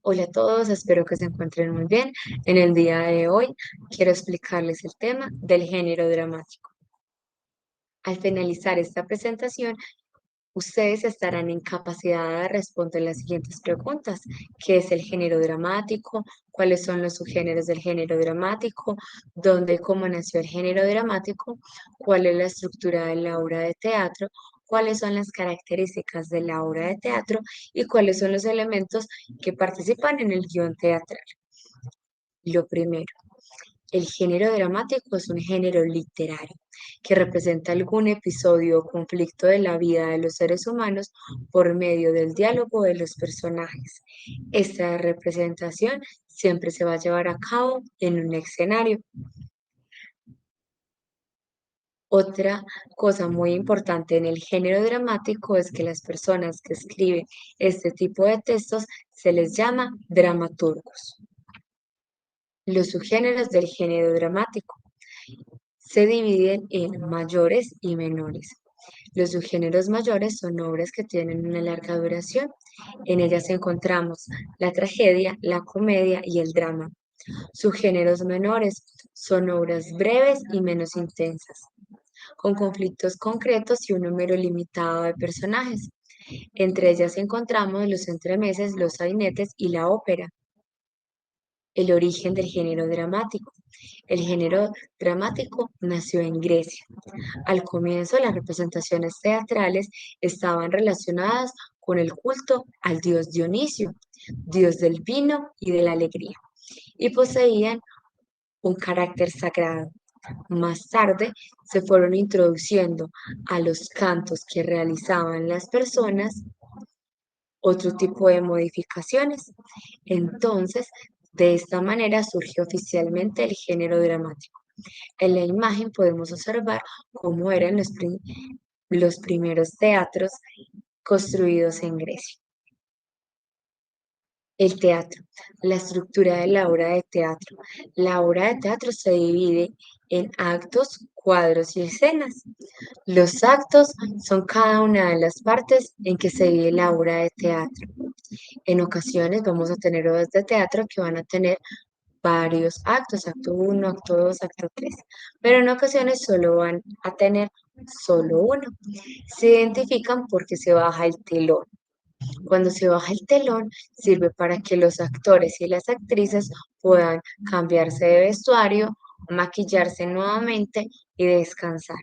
Hola a todos, espero que se encuentren muy bien. En el día de hoy quiero explicarles el tema del género dramático. Al finalizar esta presentación, ustedes estarán en capacidad de responder las siguientes preguntas. ¿Qué es el género dramático? ¿Cuáles son los subgéneros del género dramático? ¿Dónde y cómo nació el género dramático? ¿Cuál es la estructura de la obra de teatro? ¿Cuáles son las características de la obra de teatro? ¿Y cuáles son los elementos que participan en el guión teatral? Lo primero. El género dramático es un género literario que representa algún episodio o conflicto de la vida de los seres humanos por medio del diálogo de los personajes. Esta representación siempre se va a llevar a cabo en un escenario. Otra cosa muy importante en el género dramático es que las personas que escriben este tipo de textos se les llama dramaturgos. Los subgéneros del género dramático se dividen en mayores y menores. Los subgéneros mayores son obras que tienen una larga duración. En ellas encontramos la tragedia, la comedia y el drama. Subgéneros menores son obras breves y menos intensas, con conflictos concretos y un número limitado de personajes. Entre ellas encontramos los entremeses, los sainetes y la ópera. El origen del género dramático. El género dramático nació en Grecia. Al comienzo, las representaciones teatrales estaban relacionadas con el culto al dios Dionisio, dios del vino y de la alegría, y poseían un carácter sagrado. Más tarde se fueron introduciendo a los cantos que realizaban las personas otro tipo de modificaciones. Entonces, de esta manera surgió oficialmente el género dramático. En la imagen podemos observar cómo eran los primeros teatros construidos en Grecia. El teatro, la estructura de la obra de teatro. La obra de teatro se divide en actos, cuadros y escenas. Los actos son cada una de las partes en que se vive la obra de teatro. En ocasiones vamos a tener obras de teatro que van a tener varios actos, acto uno, acto 2, acto 3, pero en ocasiones solo van a tener solo uno. Se identifican porque se baja el telón. Cuando se baja el telón, sirve para que los actores y las actrices puedan cambiarse de vestuario, maquillarse nuevamente y descansar.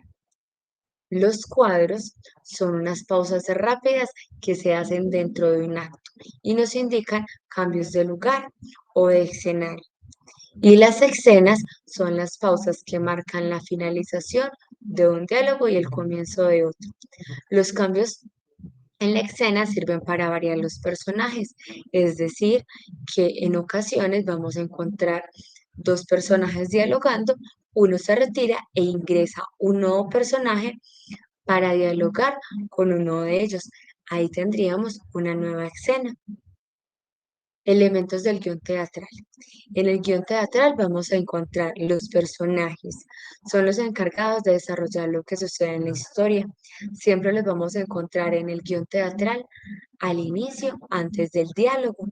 Los cuadros son unas pausas rápidas que se hacen dentro de un acto y nos indican cambios de lugar o de escenario. Y las escenas son las pausas que marcan la finalización de un diálogo y el comienzo de otro. Los cambios en la escena sirven para variar los personajes, es decir, que en ocasiones vamos a encontrar dos personajes dialogando, uno se retira e ingresa un nuevo personaje para dialogar con uno de ellos. Ahí tendríamos una nueva escena. Elementos del guión teatral. En el guión teatral vamos a encontrar los personajes. Son los encargados de desarrollar lo que sucede en la historia. Siempre los vamos a encontrar en el guión teatral al inicio, antes del diálogo.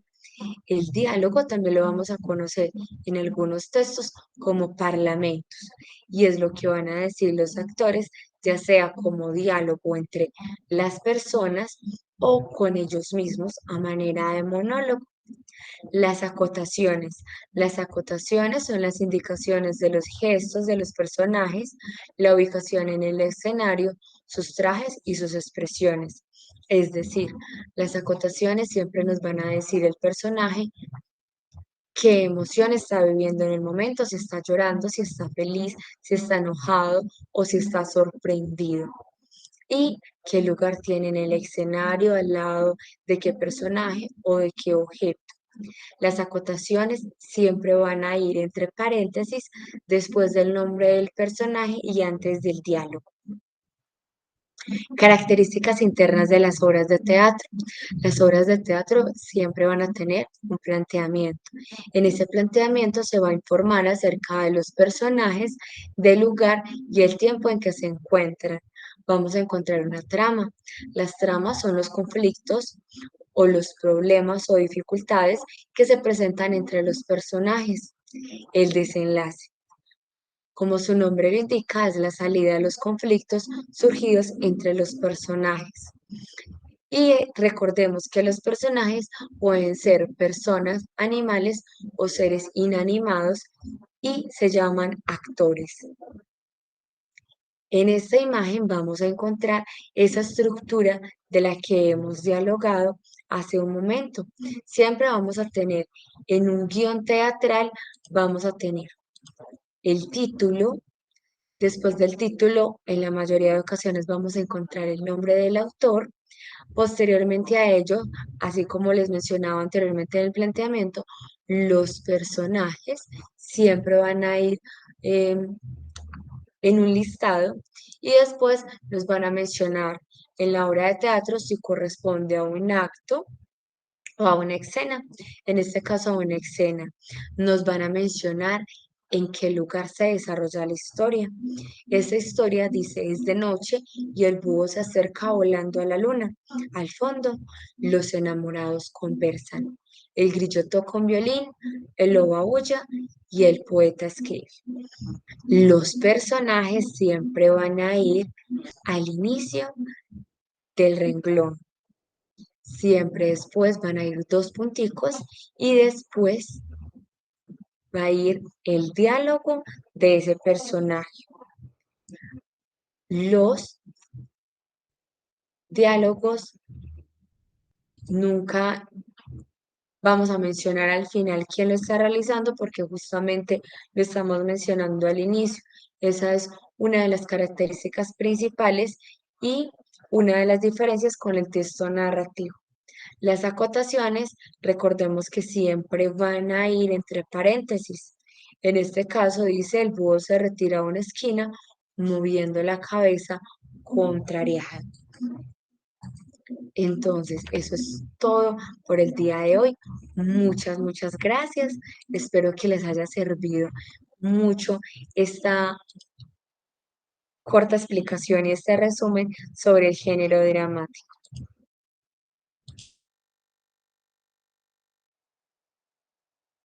El diálogo también lo vamos a conocer en algunos textos como parlamentos y es lo que van a decir los actores, ya sea como diálogo entre las personas o con ellos mismos a manera de monólogo. Las acotaciones. Las acotaciones son las indicaciones de los gestos de los personajes, la ubicación en el escenario, sus trajes y sus expresiones. Es decir, las acotaciones siempre nos van a decir el personaje qué emoción está viviendo en el momento, si está llorando, si está feliz, si está enojado o si está sorprendido. Y qué lugar tiene en el escenario, al lado de qué personaje o de qué objeto. Las acotaciones siempre van a ir entre paréntesis después del nombre del personaje y antes del diálogo. Características internas de las obras de teatro. Las obras de teatro siempre van a tener un planteamiento. En ese planteamiento se va a informar acerca de los personajes, del lugar y el tiempo en que se encuentran. Vamos a encontrar una trama. Las tramas son los conflictos o los problemas o dificultades que se presentan entre los personajes. El desenlace, como su nombre lo indica, es la salida de los conflictos surgidos entre los personajes. Y recordemos que los personajes pueden ser personas, animales o seres inanimados y se llaman actores. En esta imagen vamos a encontrar esa estructura de la que hemos dialogado hace un momento. Siempre vamos a tener en un guión teatral, vamos a tener el título. Después del título, en la mayoría de ocasiones vamos a encontrar el nombre del autor. Posteriormente a ello, así como les mencionaba anteriormente en el planteamiento, los personajes siempre van a ir en un listado y después nos van a mencionar en la obra de teatro si corresponde a un acto o a una escena. En este caso, a una escena. Nos van a mencionar en qué lugar se desarrolla la historia. Esa historia dice es de noche y el búho se acerca volando a la luna. Al fondo, los enamorados conversan. El grillo toca un violín, el lobo aúlla y el poeta escribe. Los personajes siempre van a ir al inicio del renglón. Siempre después van a ir dos punticos y después va a ir el diálogo de ese personaje. Los diálogos nunca vamos a mencionar al final quién lo está realizando porque justamente lo estamos mencionando al inicio. Esa es una de las características principales y una de las diferencias con el texto narrativo. Las acotaciones, recordemos que siempre van a ir entre paréntesis. En este caso dice, el búho se retira a una esquina moviendo la cabeza contrariada. Entonces, eso es todo por el día de hoy. Muchas gracias. Espero que les haya servido mucho esta corta explicación y este resumen sobre el género dramático.